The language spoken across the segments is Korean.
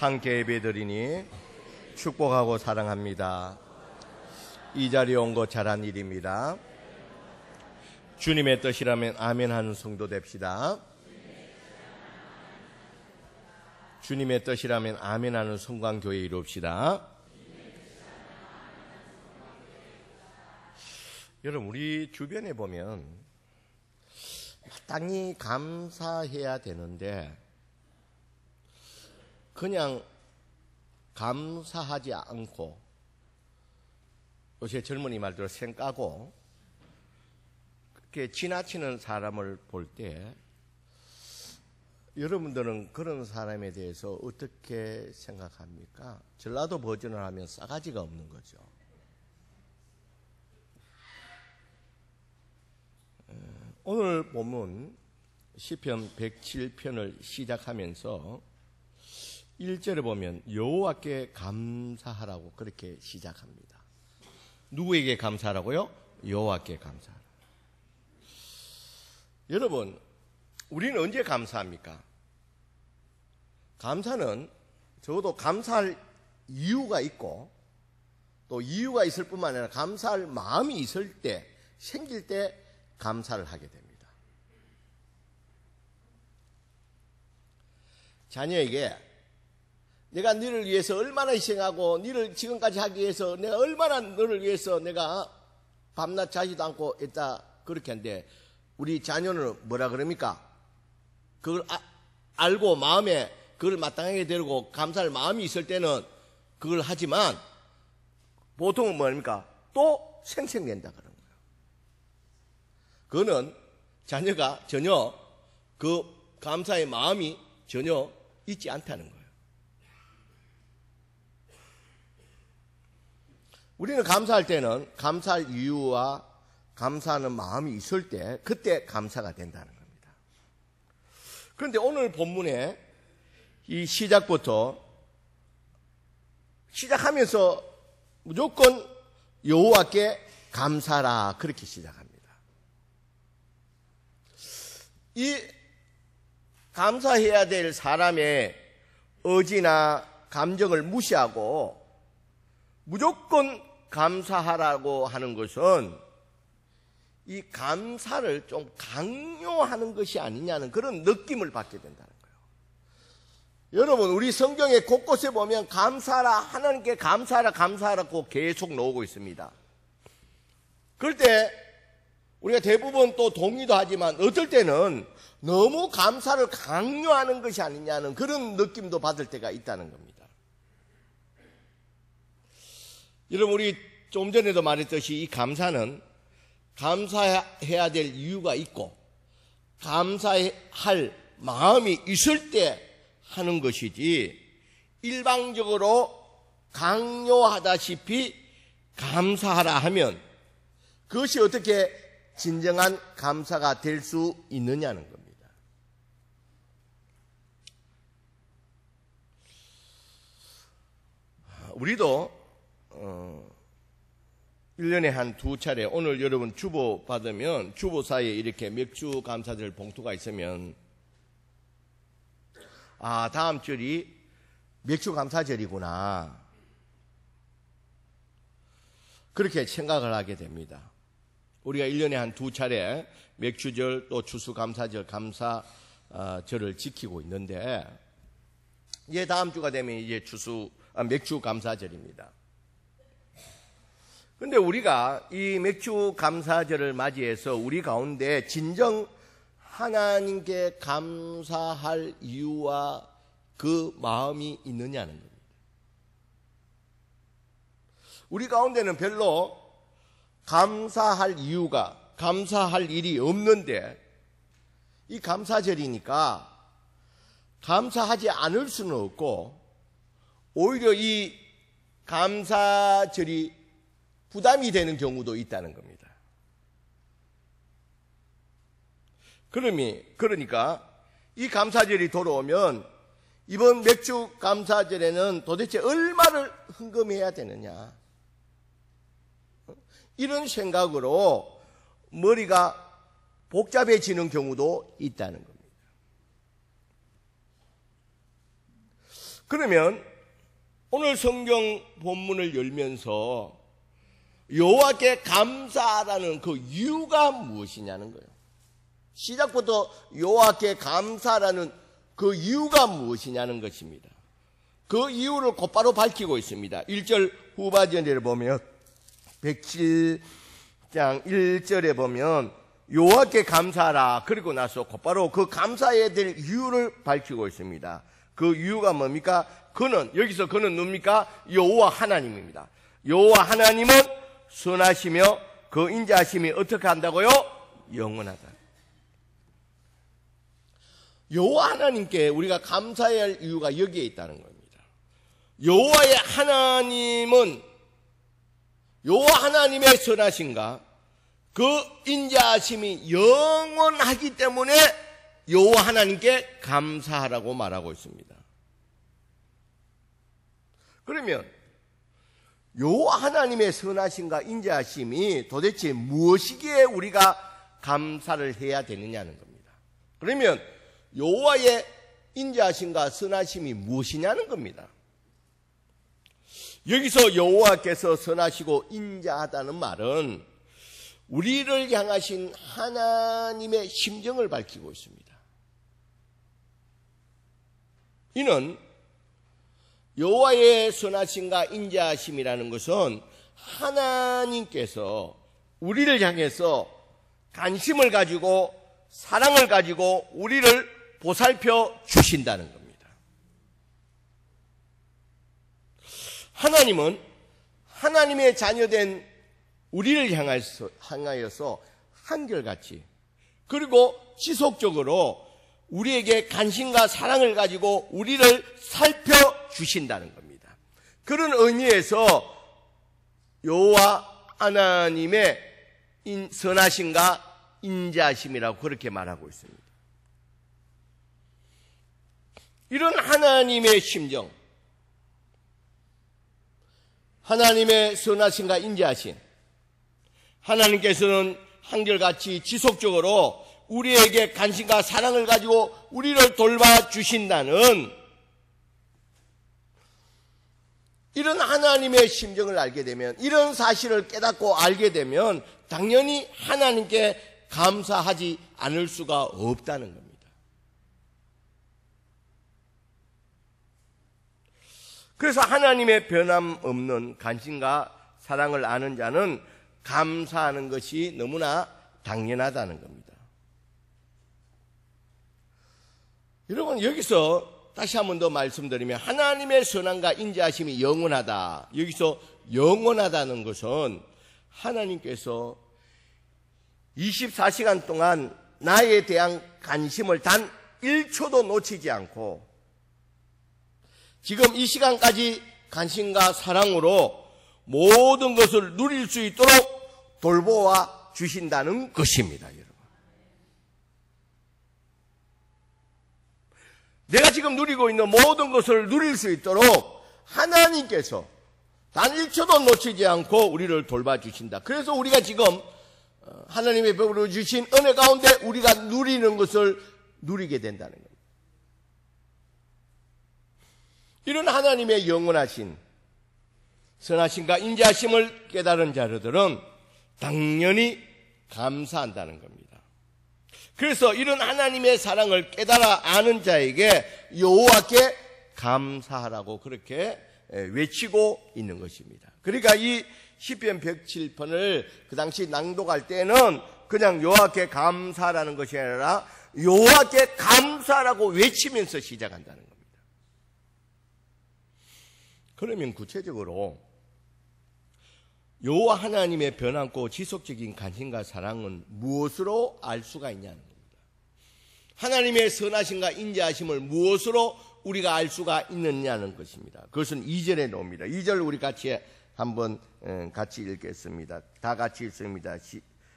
함께 예배드리니 축복하고 사랑합니다. 이 자리에 온 것 잘한 일입니다. 주님의 뜻이라면 아멘 하는 성도 됩시다. 주님의 뜻이라면 아멘 하는 성광교회 이룹시다. 여러분, 우리 주변에 보면 마땅히 감사해야 되는데 그냥 감사하지 않고 요새 젊은이 말대로 생 까고 그렇게 지나치는 사람을 볼 때 여러분들은 그런 사람에 대해서 어떻게 생각합니까? 전라도 버전을 하면 싸가지가 없는 거죠. 오늘 본문 시편 107편을 시작하면서 1절에 보면 여호와께 감사하라고 그렇게 시작합니다. 누구에게 감사하라고요? 여호와께 감사하라. 여러분, 우리는 언제 감사합니까? 감사는 적어도 감사할 이유가 있고 또 이유가 있을 뿐만 아니라 감사할 마음이 있을 때, 생길 때 감사를 하게 됩니다. 자녀에게 내가 너를 위해서 얼마나 희생하고 너를 지금까지 하기 위해서 내가 얼마나 너를 위해서 내가 밤낮 자지도 않고 했다 그렇게 하는데 우리 자녀는 뭐라 그럽니까? 그걸 알고 마음에 그걸 마땅하게 데리고 감사할 마음이 있을 때는 그걸 하지만 보통은 뭡니까? 또 생생낸다 그런 거예요. 그거는 자녀가 전혀 그 감사의 마음이 전혀 있지 않다는 거예요. 우리는 감사할 때는 감사할 이유와 감사하는 마음이 있을 때 그때 감사가 된다는 겁니다. 그런데 오늘 본문에 이 시작부터 시작하면서 무조건 여호와께 감사라 그렇게 시작합니다. 이 감사해야 될 사람의 의지나 감정을 무시하고 무조건 감사하라고 하는 것은 이 감사를 좀 강요하는 것이 아니냐는 그런 느낌을 받게 된다는 거예요. 여러분, 우리 성경에 곳곳에 보면 감사하라, 하나님께 감사하라, 감사하라고 계속 나오고 있습니다. 그럴 때 우리가 대부분 또 동의도 하지만 어떨 때는 너무 감사를 강요하는 것이 아니냐는 그런 느낌도 받을 때가 있다는 겁니다. 여러분, 우리 좀 전에도 말했듯이 이 감사는 감사해야 될 이유가 있고 감사할 마음이 있을 때 하는 것이지 일방적으로 강요하다시피 감사하라 하면 그것이 어떻게 진정한 감사가 될 수 있느냐는 겁니다. 우리도 1년에 한 2차례, 오늘 여러분 주보 받으면 주보 사이에 이렇게 맥주 감사절 봉투가 있으면 아, 다음 절이 맥주 감사절이구나 그렇게 생각을 하게 됩니다. 우리가 1년에 한 2차례 맥주절 또 추수감사절 감사절을 지키고 있는데 이제 다음 주가 되면 이제 맥주 감사절입니다. 그런데 우리가 이 맥주 감사절을 맞이해서 우리 가운데 진정 하나님께 감사할 이유와 그 마음이 있느냐는 겁니다. 우리 가운데는 별로 감사할 이유가, 감사할 일이 없는데 이 감사절이니까 감사하지 않을 수는 없고 오히려 이 감사절이 부담이 되는 경우도 있다는 겁니다. 그러니까 이 감사절이 돌아오면 이번 맥주 감사절에는 도대체 얼마를 헌금해야 되느냐 이런 생각으로 머리가 복잡해지는 경우도 있다는 겁니다. 그러면 오늘 성경 본문을 열면서 여호와께 감사하라는 그 이유가 무엇이냐는 거예요. 시작부터 여호와께 감사하라는 그 이유가 무엇이냐는 것입니다. 그 이유를 곧바로 밝히고 있습니다. 1절 후반전에 보면 107장 1절에 보면 여호와께 감사하라. 그리고 나서 곧바로 그 감사해야 될 이유를 밝히고 있습니다. 그 이유가 뭡니까? 여기서 그는 누굽니까? 여호와 하나님입니다. 여호와 하나님은 선하시며 그 인자하심이 어떻게 한다고요? 영원하다. 여호와 하나님께 우리가 감사해야 할 이유가 여기에 있다는 겁니다. 여호와의 하나님은 여호와 하나님의 선하심과 그 인자하심이 영원하기 때문에 여호와 하나님께 감사하라고 말하고 있습니다. 그러면 여호와 하나님의 선하심과 인자하심이 도대체 무엇이기에 우리가 감사를 해야 되느냐는 겁니다. 그러면 여호와의 인자하심과 선하심이 무엇이냐는 겁니다. 여기서 여호와께서 선하시고 인자하다는 말은 우리를 향하신 하나님의 심정을 밝히고 있습니다. 이는 여호와의 선하심과 인자하심이라는 것은 하나님께서 우리를 향해서 관심을 가지고 사랑을 가지고 우리를 보살펴 주신다는 겁니다. 하나님은 하나님의 자녀된 우리를 향하여서 한결같이 그리고 지속적으로 우리에게 관심과 사랑을 가지고 우리를 살펴주신다는 겁니다. 그런 의미에서 여호와 하나님의 선하심과 인자하심이라고 그렇게 말하고 있습니다. 이런 하나님의 심정, 하나님의 선하심과 인자하심, 하나님께서는 한결같이 지속적으로 우리에게 관심과 사랑을 가지고 우리를 돌봐주신다는 이런 하나님의 심정을 알게 되면, 이런 사실을 깨닫고 알게 되면 당연히 하나님께 감사하지 않을 수가 없다는 겁니다. 그래서 하나님의 변함없는 관심과 사랑을 아는 자는 감사하는 것이 너무나 당연하다는 겁니다. 여러분, 여기서 다시 한 번 더 말씀드리면 하나님의 선함과 인자하심이 영원하다. 여기서 영원하다는 것은 하나님께서 24시간 동안 나에 대한 관심을 단 1초도 놓치지 않고 지금 이 시간까지 관심과 사랑으로 모든 것을 누릴 수 있도록 돌보아 주신다는 것입니다, 여러분. 내가 지금 누리고 있는 모든 것을 누릴 수 있도록 하나님께서 단 1초도 놓치지 않고 우리를 돌봐주신다. 그래서 우리가 지금 하나님의 복으로 주신 은혜 가운데 우리가 누리는 것을 누리게 된다는 겁니다. 이런 하나님의 영원하신 선하심과 인자하심을 깨달은 자들은 당연히 감사한다는 겁니다. 그래서 이런 하나님의 사랑을 깨달아 아는 자에게 여호와께 감사하라고 그렇게 외치고 있는 것입니다. 그러니까 이 시편 107편을 그 당시 낭독할 때는 그냥 여호와께 감사라는 것이 아니라 여호와께 감사라고 외치면서 시작한다는 겁니다. 그러면 구체적으로 여호와 하나님의 변함없고 지속적인 관심과 사랑은 무엇으로 알 수가 있냐는 겁니다. 하나님의 선하심과 인자하심을 무엇으로 우리가 알 수가 있느냐는 것입니다. 그것은 2절에 나옵니다. 2절 우리 같이 한번 같이 읽겠습니다. 다 같이 읽습니다.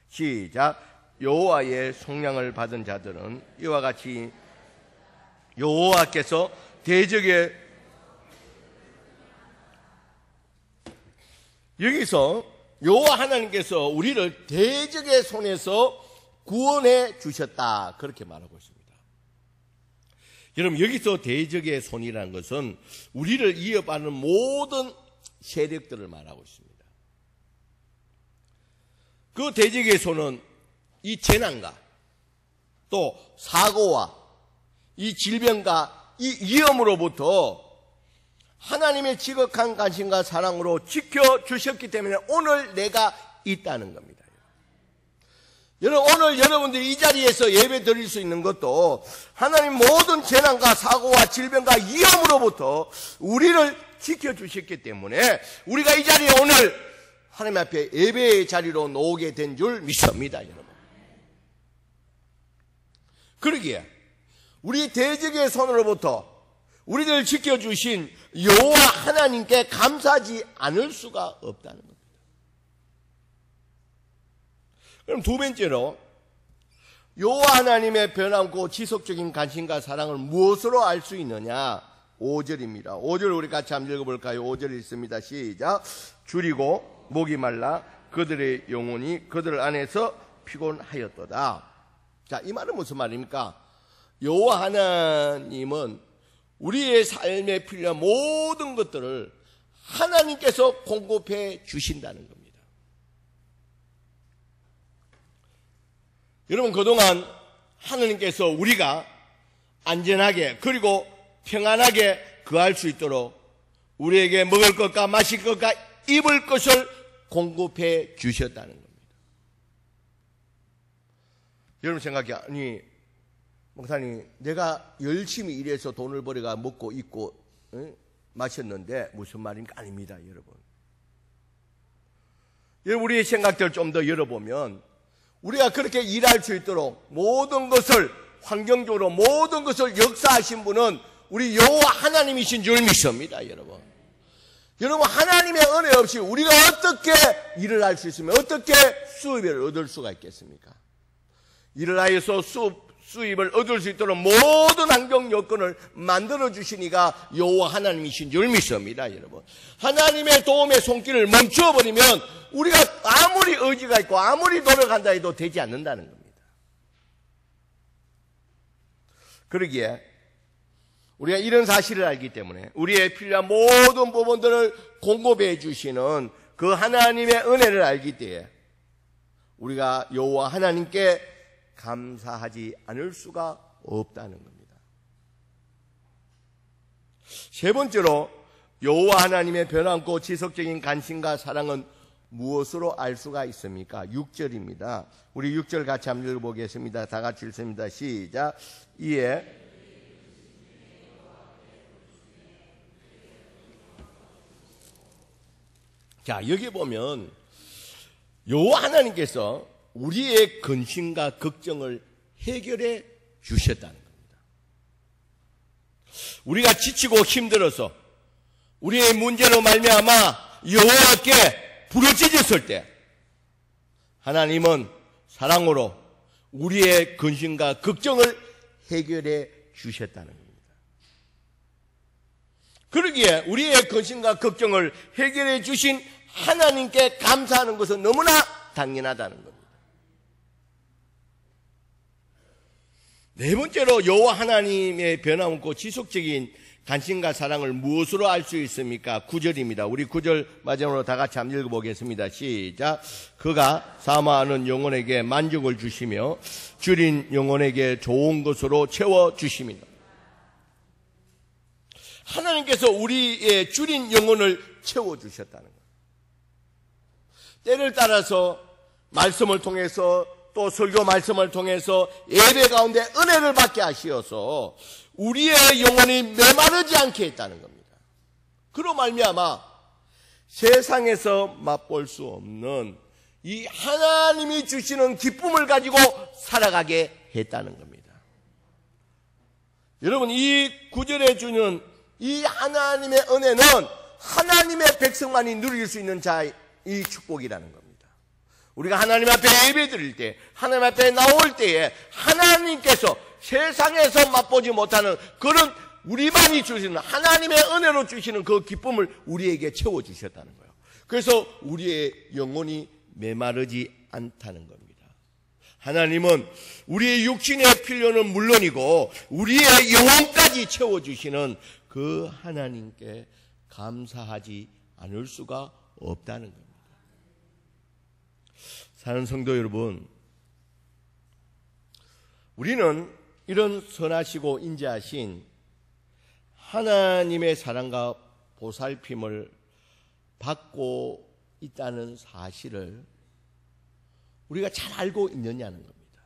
시작. 여호와의 속량을 받은 자들은 이와 같이 여호와께서 대적의 여기서 여호와 하나님께서 우리를 대적의 손에서 구원해 주셨다 그렇게 말하고 있습니다. 여러분, 여기서 대적의 손이라는 것은 우리를 이어받는 모든 세력들을 말하고 있습니다. 그 대적의 손은 이 재난과 또 사고와 이 질병과 이 위험으로부터 하나님의 지극한 관심과 사랑으로 지켜주셨기 때문에 오늘 내가 있다는 겁니다. 여러분, 오늘 여러분들이 이 자리에서 예배 드릴 수 있는 것도 하나님 모든 재난과 사고와 질병과 위험으로부터 우리를 지켜주셨기 때문에 우리가 이 자리에 오늘 하나님 앞에 예배의 자리로 나오게 된 줄 믿습니다, 여러분. 그러기에 우리 대적의 손으로부터 우리를 지켜주신 여호와 하나님께 감사하지 않을 수가 없다는 겁니다. 그럼 두 번째로 여호와 하나님의 변함없고 지속적인 관심과 사랑을 무엇으로 알 수 있느냐? 5절입니다. 5절 우리 같이 한번 읽어볼까요? 5절 읽습니다. 시작. 줄이고 목이 말라 그들의 영혼이 그들 안에서 피곤하였도다. 자, 이 말은 무슨 말입니까? 여호와 하나님은 우리의 삶에 필요한 모든 것들을 하나님께서 공급해 주신다는 겁니다. 여러분, 그동안 하나님께서 우리가 안전하게 그리고 평안하게 거할 수 있도록 우리에게 먹을 것과 마실 것과 입을 것을 공급해 주셨다는 겁니다. 여러분 생각해, 아니 목사님, 내가 열심히 일해서 돈을 벌어가 먹고 입고 마셨는데 무슨 말입니까? 아닙니다, 여러분. 우리의 생각들을 좀 더 열어보면 우리가 그렇게 일할 수 있도록 모든 것을 환경적으로 모든 것을 역사하신 분은 우리 여호와 하나님이신 줄 믿습니다, 여러분. 여러분, 하나님의 은혜 없이 우리가 어떻게 일을 할 수 있으면 어떻게 수입을 얻을 수가 있겠습니까? 일을 하여서 수입을 얻을 수 있도록 모든 환경 요건을 만들어 주시니까 여호와 하나님이신 줄 믿습니다, 여러분. 하나님의 도움의 손길을 멈춰버리면 우리가 아무리 의지가 있고 아무리 노력한다 해도 되지 않는다는 겁니다. 그러기에 우리가 이런 사실을 알기 때문에 우리의 필요한 모든 부분들을 공급해 주시는 그 하나님의 은혜를 알기 때에 우리가 여호와 하나님께 감사하지 않을 수가 없다는 겁니다. 세 번째로 여호와 하나님의 변함없고 지속적인 관심과 사랑은 무엇으로 알 수가 있습니까? 6절입니다. 우리 6절 같이 한번 읽어보겠습니다. 다 같이 읽습니다. 시작. 이에 자, 여기 보면 여호와 하나님께서 우리의 근심과 걱정을 해결해 주셨다는 겁니다. 우리가 지치고 힘들어서 우리의 문제로 말미암아 여호와께 부르짖었을 때 하나님은 사랑으로 우리의 근심과 걱정을 해결해 주셨다는 겁니다. 그러기에 우리의 근심과 걱정을 해결해 주신 하나님께 감사하는 것은 너무나 당연하다는 겁니다. 네 번째로 여호와 하나님의 변함없고 지속적인 관심과 사랑을 무엇으로 알 수 있습니까? 9절입니다. 우리 9절 마지막으로 다 같이 한번 읽어보겠습니다. 시작. 그가 사모하는 영혼에게 만족을 주시며 줄인 영혼에게 좋은 것으로 채워주십니다. 하나님께서 우리의 줄인 영혼을 채워주셨다는 거예요. 때를 따라서 말씀을 통해서 또 설교 말씀을 통해서 예배 가운데 은혜를 받게 하시어서 우리의 영혼이 메마르지 않게 했다는 겁니다. 그로 말미암아 세상에서 맛볼 수 없는 이 하나님이 주시는 기쁨을 가지고 살아가게 했다는 겁니다. 여러분, 이 구절에 주는 이 하나님의 은혜는 하나님의 백성만이 누릴 수 있는 이 축복이라는 겁니다. 우리가 하나님 앞에 예배 드릴 때, 하나님 앞에 나올 때에 하나님께서 세상에서 맛보지 못하는 그런 우리만이 주시는 하나님의 은혜로 주시는 그 기쁨을 우리에게 채워주셨다는 거예요. 그래서 우리의 영혼이 메마르지 않다는 겁니다. 하나님은 우리의 육신의 필요는 물론이고 우리의 영혼까지 채워주시는 그 하나님께 감사하지 않을 수가 없다는 겁니다. 사랑하는 성도 여러분, 우리는 이런 선하시고 인자하신 하나님의 사랑과 보살핌을 받고 있다는 사실을 우리가 잘 알고 있느냐는 겁니다.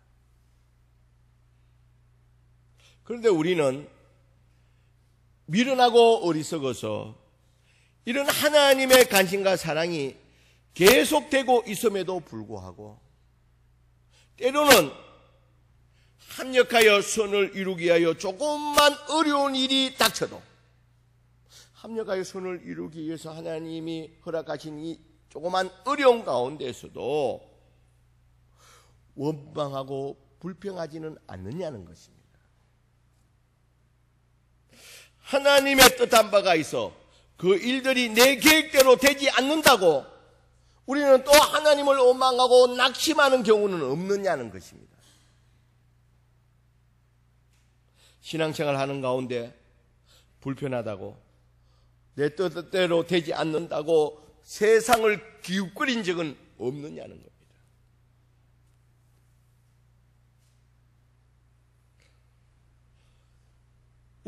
그런데 우리는 미련하고 어리석어서 이런 하나님의 관심과 사랑이 계속되고 있음에도 불구하고 때로는 합력하여 선을 이루기 위하여 조금만 어려운 일이 닥쳐도 합력하여 선을 이루기 위해서 하나님이 허락하신 이 조그만 어려운 가운데서도 원망하고 불평하지는 않느냐는 것입니다. 하나님의 뜻한 바가 있어 그 일들이 내 계획대로 되지 않는다고 우리는 또 하나님을 원망하고 낙심하는 경우는 없느냐는 것입니다. 신앙생활 하는 가운데 불편하다고 내 뜻대로 되지 않는다고 세상을 기웃거린 적은 없느냐는 겁니다.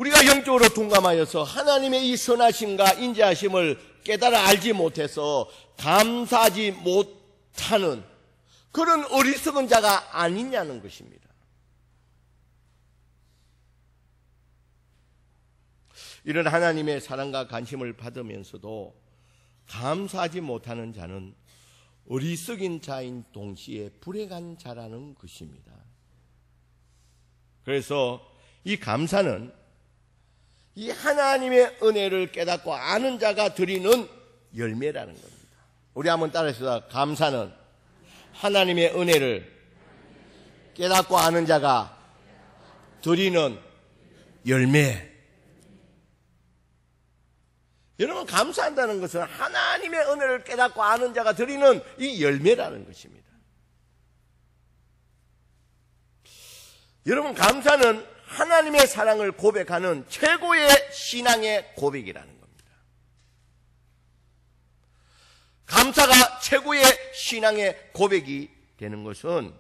우리가 영적으로 둔감하여서 하나님의 이 선하심과 인자하심을 깨달아 알지 못해서 감사하지 못하는 그런 어리석은 자가 아니냐는 것입니다. 이런 하나님의 사랑과 관심을 받으면서도 감사하지 못하는 자는 어리석인 자인 동시에 불행한 자라는 것입니다. 그래서 이 감사는 이 하나님의 은혜를 깨닫고 아는 자가 드리는 열매라는 겁니다. 우리 한번 따라해서 감사는 하나님의 은혜를 깨닫고 아는 자가 드리는 열매. 여러분, 감사한다는 것은 하나님의 은혜를 깨닫고 아는 자가 드리는 이 열매라는 것입니다. 여러분, 감사는 하나님의 사랑을 고백하는 최고의 신앙의 고백이라는 겁니다. 감사가 최고의 신앙의 고백이 되는 것은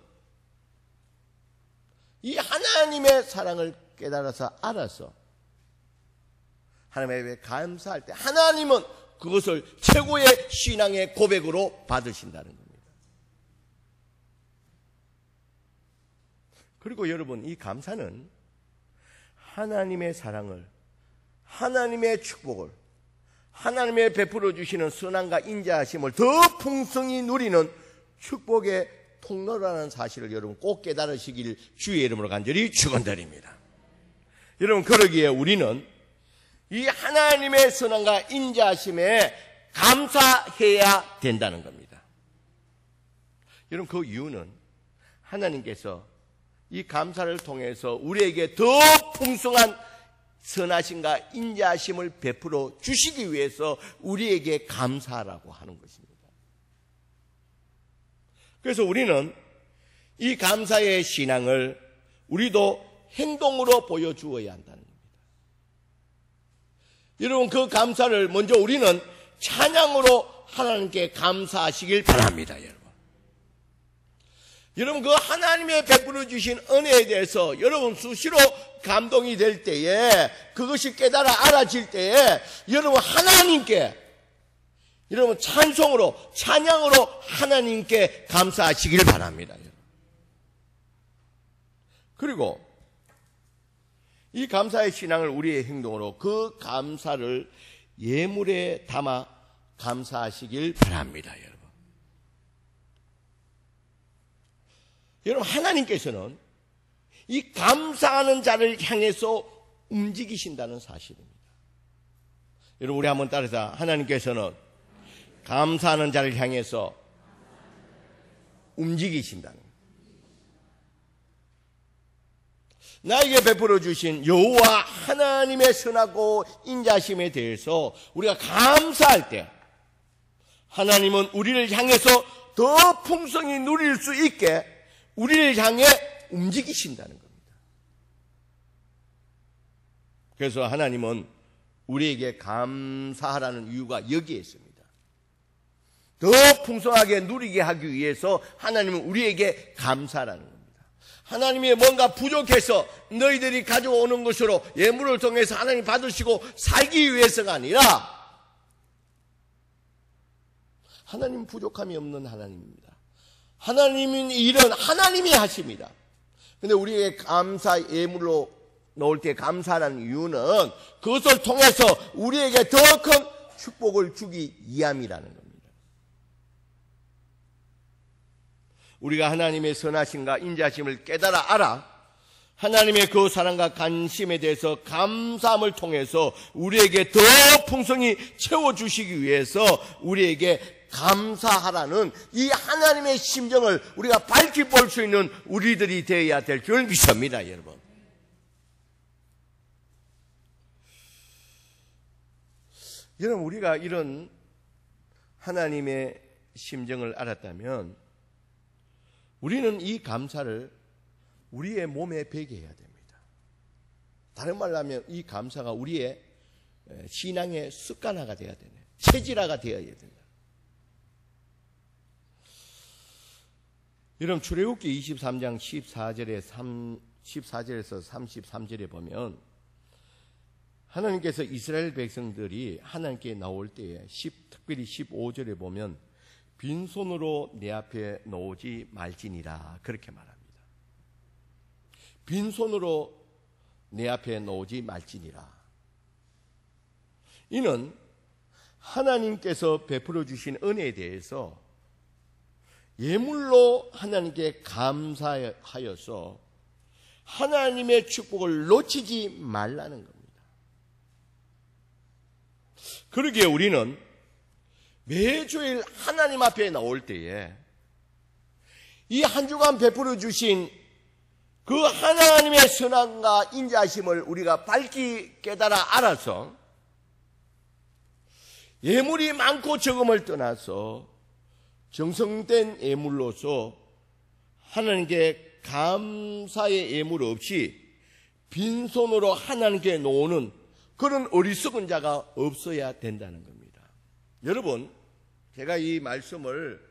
이 하나님의 사랑을 깨달아서 알아서 하나님에게 감사할 때 하나님은 그것을 최고의 신앙의 고백으로 받으신다는 겁니다. 그리고 여러분, 이 감사는 하나님의 사랑을, 하나님의 축복을, 하나님의 베풀어 주시는 선함과 인자하심을 더 풍성히 누리는 축복의 통로라는 사실을 여러분 꼭 깨달으시길 주의 이름으로 간절히 축원드립니다. 여러분, 그러기에 우리는 이 하나님의 선함과 인자하심에 감사해야 된다는 겁니다. 여러분, 그 이유는 하나님께서 이 감사를 통해서 우리에게 더 풍성한 선하심과 인자하심을 베풀어 주시기 위해서 우리에게 감사하라고 하는 것입니다. 그래서 우리는 이 감사의 신앙을 우리도 행동으로 보여주어야 한다는 겁니다. 여러분, 그 감사를 먼저 우리는 찬양으로 하나님께 감사하시길 바랍니다. 여러분, 그 하나님의 베풀어 주신 은혜에 대해서 여러분 수시로 감동이 될 때에, 그것이 깨달아 알아질 때에 여러분 하나님께, 여러분 찬송으로, 찬양으로 하나님께 감사하시길 바랍니다. 그리고 이 감사의 신앙을 우리의 행동으로 그 감사를 예물에 담아 감사하시길 바랍니다. 여러분, 하나님께서는 이 감사하는 자를 향해서 움직이신다는 사실입니다. 여러분, 우리 한번 따라서 하나님께서는 감사하는 자를 향해서 움직이신다는 거예요. 나에게 베풀어 주신 여호와 하나님의 선하고 인자심에 대해서 우리가 감사할 때 하나님은 우리를 향해서 더 풍성히 누릴 수 있게 우리를 향해 움직이신다는 겁니다. 그래서 하나님은 우리에게 감사하라는 이유가 여기에 있습니다. 더 풍성하게 누리게 하기 위해서 하나님은 우리에게 감사하라는 겁니다. 하나님이 뭔가 부족해서 너희들이 가져오는 것으로 예물을 통해서 하나님 받으시고 살기 위해서가 아니라 하나님 부족함이 없는 하나님입니다. 하나님은 일은 하나님이 하십니다. 그런데 우리에게 감사 예물로 넣을 때 감사하는 이유는 그것을 통해서 우리에게 더 큰 축복을 주기 위함이라는 겁니다. 우리가 하나님의 선하심과 인자심을 깨달아 알아 하나님의 그 사랑과 관심에 대해서 감사함을 통해서 우리에게 더 풍성히 채워주시기 위해서 우리에게 감사하라는 이 하나님의 심정을 우리가 밝히 볼 수 있는 우리들이 되어야 될 줄 믿습니다, 여러분. 여러분, 우리가 이런 하나님의 심정을 알았다면 우리는 이 감사를 우리의 몸에 배게 해야 됩니다. 다른 말로 하면 이 감사가 우리의 신앙의 습관화가 되어야 되네. 체질화가 되어야 된다. 여러분, 출애굽기 23장 14절에서 33절에 보면 하나님께서 이스라엘 백성들이 하나님께 나올 때에 특별히 15절에 보면 빈손으로 내 앞에 놓지 말지니라 그렇게 말합니다. 빈손으로 내 앞에 놓지 말지니라. 이는 하나님께서 베풀어 주신 은혜에 대해서 예물로 하나님께 감사하여서 하나님의 축복을 놓치지 말라는 겁니다. 그러기에 우리는 매주일 하나님 앞에 나올 때에 이 한 주간 베풀어 주신 그 하나님의 선함과 인자심을 우리가 밝히 깨달아 알아서 예물이 많고 적음을 떠나서 정성된 예물로서 하나님께 감사의 예물 없이 빈손으로 하나님께 놓는 그런 어리석은 자가 없어야 된다는 겁니다. 여러분, 제가 이 말씀을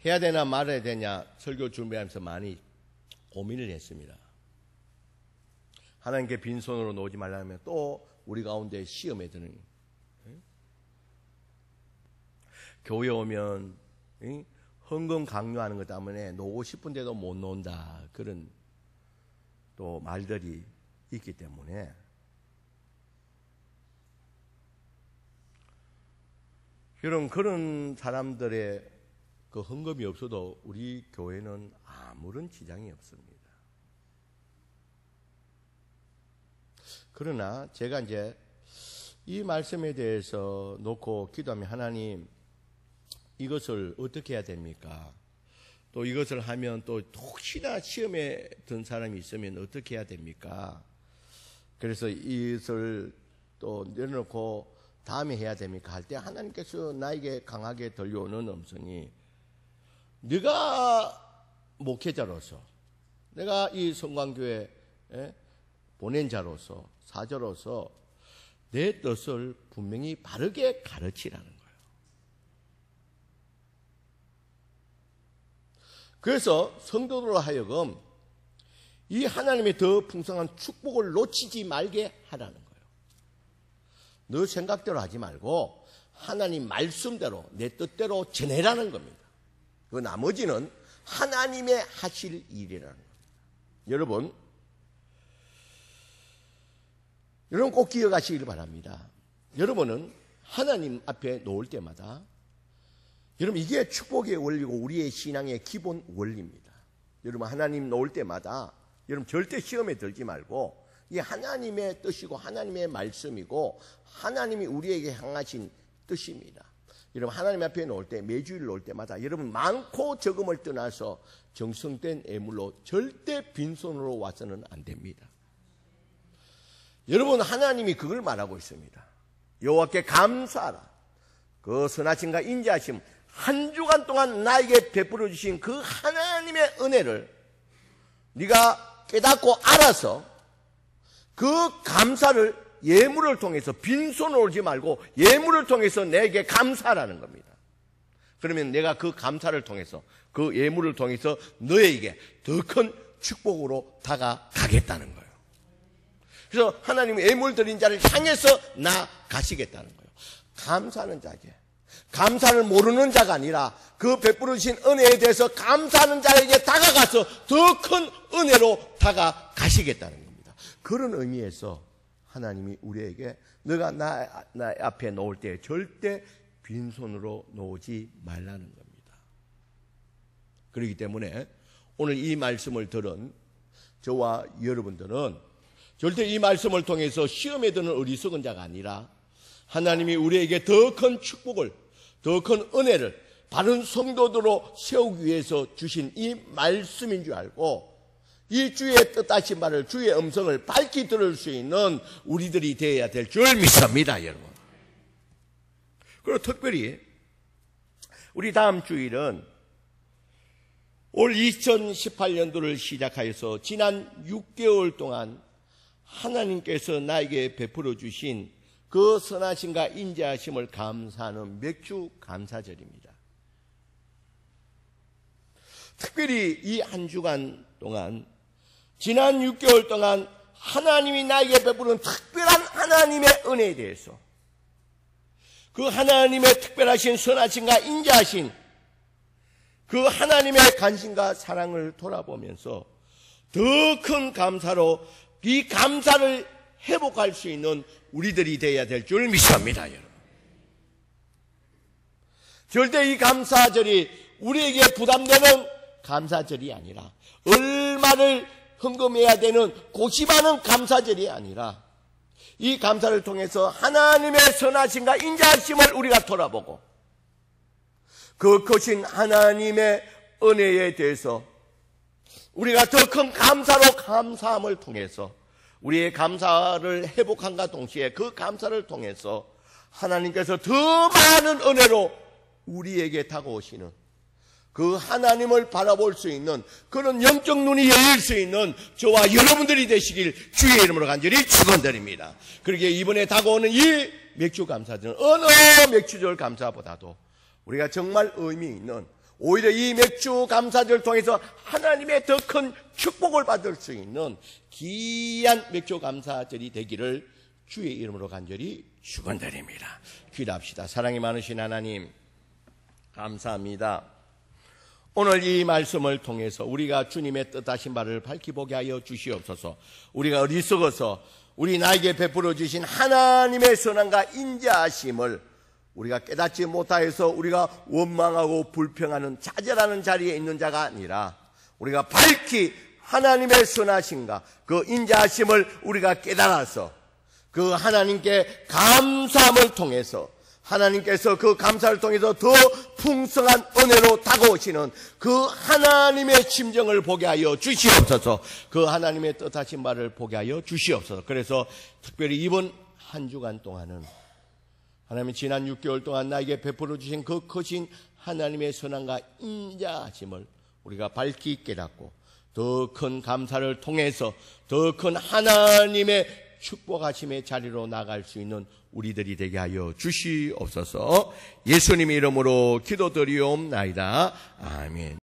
해야 되나 말아야 되냐 설교 준비하면서 많이 고민을 했습니다. 하나님께 빈손으로 놓지 말라면 또 우리 가운데 시험에 드는 교회 오면 헌금 강요하는 것 때문에 놓고 싶은데도 못 놓는다 그런 또 말들이 있기 때문에 여러분, 그런 사람들의 그 헌금이 없어도 우리 교회는 아무런 지장이 없습니다. 그러나 제가 이제 이 말씀에 대해서 놓고 기도하면 하나님 이것을 어떻게 해야 됩니까? 또 이것을 하면 또 혹시나 시험에 든 사람이 있으면 어떻게 해야 됩니까? 그래서 이것을 또 내려놓고 다음에 해야 됩니까? 할 때 하나님께서 나에게 강하게 들려오는 음성이 네가 목회자로서 내가 이 성광교회에 보낸 자로서 사자로서 내 뜻을 분명히 바르게 가르치라는 거예요. 그래서 성도들로 하여금 이 하나님의 더 풍성한 축복을 놓치지 말게 하라는 거예요. 너 생각대로 하지 말고 하나님 말씀대로 내 뜻대로 지내라는 겁니다. 그 나머지는 하나님의 하실 일이라는 겁니다. 여러분 꼭 기억하시길 바랍니다. 여러분은 하나님 앞에 놓을 때마다 여러분 이게 축복의 원리고 우리의 신앙의 기본 원리입니다. 여러분 하나님 놓을 때마다 여러분 절대 시험에 들지 말고 이 하나님의 뜻이고 하나님의 말씀이고 하나님이 우리에게 향하신 뜻입니다. 여러분 하나님 앞에 놓을 때 매주일 놓을 때마다 여러분 많고 적음을 떠나서 정성된 예물로 절대 빈손으로 와서는 안 됩니다. 여러분 하나님이 그걸 말하고 있습니다. 여호와께 감사하라. 그 선하심과 인자하심, 한 주간 동안 나에게 베풀어 주신 그 하나님의 은혜를 네가 깨닫고 알아서 그 감사를 예물을 통해서 빈손으로 오지 말고 예물을 통해서 내게 감사하라는 겁니다. 그러면 내가 그 감사를 통해서 그 예물을 통해서 너에게 더 큰 축복으로 다가가겠다는 거예요. 그래서 하나님의 예물 드린 자를 향해서 나가시겠다는 거예요. 감사하는 자에게, 감사를 모르는 자가 아니라 그 베풀어 주신 은혜에 대해서 감사하는 자에게 다가가서 더 큰 은혜로 다가가시겠다는 겁니다. 그런 의미에서 하나님이 우리에게 너가 나 앞에 놓을 때 절대 빈손으로 놓지 말라는 겁니다. 그렇기 때문에 오늘 이 말씀을 들은 저와 여러분들은 절대 이 말씀을 통해서 시험에 드는 어리석은 자가 아니라 하나님이 우리에게 더 큰 축복을, 더 큰 은혜를 바른 성도들로 세우기 위해서 주신 이 말씀인 줄 알고 이 주의 뜻하신 말을, 주의 음성을 밝히 들을 수 있는 우리들이 되어야 될 줄 믿습니다, 여러분. 그리고 특별히 우리 다음 주일은 올 2018년도를 시작하여서 지난 6개월 동안 하나님께서 나에게 베풀어 주신 그 선하심과 인자하심을 감사하는 맥주 감사절입니다. 특별히 이 한 주간 동안, 지난 6개월 동안 하나님이 나에게 베푸는 특별한 하나님의 은혜에 대해서, 그 하나님의 특별하신 선하심과 인자하신 그 하나님의 관심과 사랑을 돌아보면서 더 큰 감사로 이 감사를 회복할 수 있는 우리들이 되어야 될 줄 믿습니다, 여러분. 절대 이 감사절이 우리에게 부담되는 감사절이 아니라, 얼마를 헌금해야 되는 고심하는 감사절이 아니라, 이 감사를 통해서 하나님의 선하심과 인자하심을 우리가 돌아보고 그 크신 하나님의 은혜에 대해서 우리가 더 큰 감사로 감사함을 통해서 우리의 감사를 회복함과 동시에 그 감사를 통해서 하나님께서 더 많은 은혜로 우리에게 다가오시는 그 하나님을 바라볼 수 있는 그런 영적 눈이 열릴 수 있는 저와 여러분들이 되시길 주의 이름으로 간절히 축원드립니다. 그러기에 이번에 다가오는 이 맥주 감사절은 어느 맥주절 감사보다도 우리가 정말 의미 있는, 오히려 이 맥주 감사절을 통해서 하나님의 더 큰 축복을 받을 수 있는 귀한 맥주 감사절이 되기를 주의 이름으로 간절히 축원드립니다. 기도합시다. 사랑이 많으신 하나님, 감사합니다. 오늘 이 말씀을 통해서 우리가 주님의 뜻하신 바를 밝히 보게 하여 주시옵소서. 우리가 어리석어서 우리 나에게 베풀어 주신 하나님의 선함과 인자하심을 우리가 깨닫지 못하여서 우리가 원망하고 불평하는 좌절하는 자리에 있는 자가 아니라 우리가 밝히 하나님의 선하심과 그 인자하심을 우리가 깨달아서 그 하나님께 감사함을 통해서 하나님께서 그 감사를 통해서 더 풍성한 은혜로 다가오시는 그 하나님의 심정을 보게 하여 주시옵소서. 그 하나님의 뜻하신 바를 보게 하여 주시옵소서. 그래서 특별히 이번 한 주간 동안은 하나님이 지난 6개월 동안 나에게 베풀어 주신 그 크신 하나님의 선함과 인자하심을 우리가 밝히 깨닫고 더 큰 감사를 통해서 더 큰 하나님의 축복하심의 자리로 나갈 수 있는 우리들이 되게 하여 주시옵소서. 예수님의 이름으로 기도드리옵나이다. 아멘.